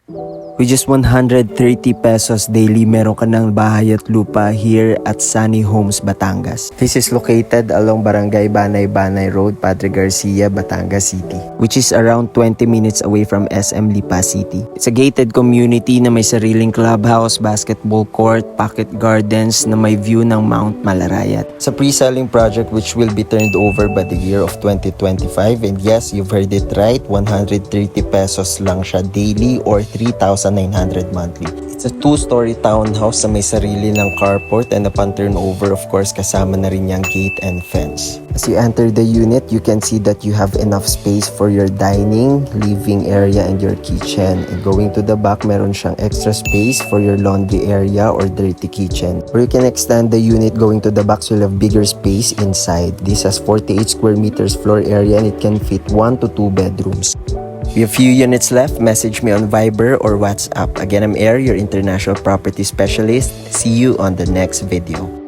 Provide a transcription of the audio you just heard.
With just 130 pesos daily, meron ka ng bahay at lupa here at Sunny Homes, Batangas. This is located along Barangay Banay-Banay Road, Padre Garcia, Batangas City, which is around 20 minutes away from SM Lipa City. It's a gated community na may sariling clubhouse, basketball court, pocket gardens na may view ng Mount Malarayat. It's a pre-selling project which will be turned over by the year of 2025, and yes, you've heard it right, 130 pesos lang siya daily or 3,900 monthly. It's a 2-story townhouse na may sarili ng carport, and upon turnover, of course, kasama na rin yung gate and fence. As you enter the unit, you can see that you have enough space for your dining, living area, and your kitchen. And going to the back, meron siyang extra space for your laundry area or dirty kitchen. Or you can extend the unit going to the back so you'll have bigger space inside. This has 48 square meters floor area and it can fit 1 to 2 bedrooms. We have few units left. Message me on Viber or WhatsApp. Again, I'm Air, your international property specialist. See you on the next video.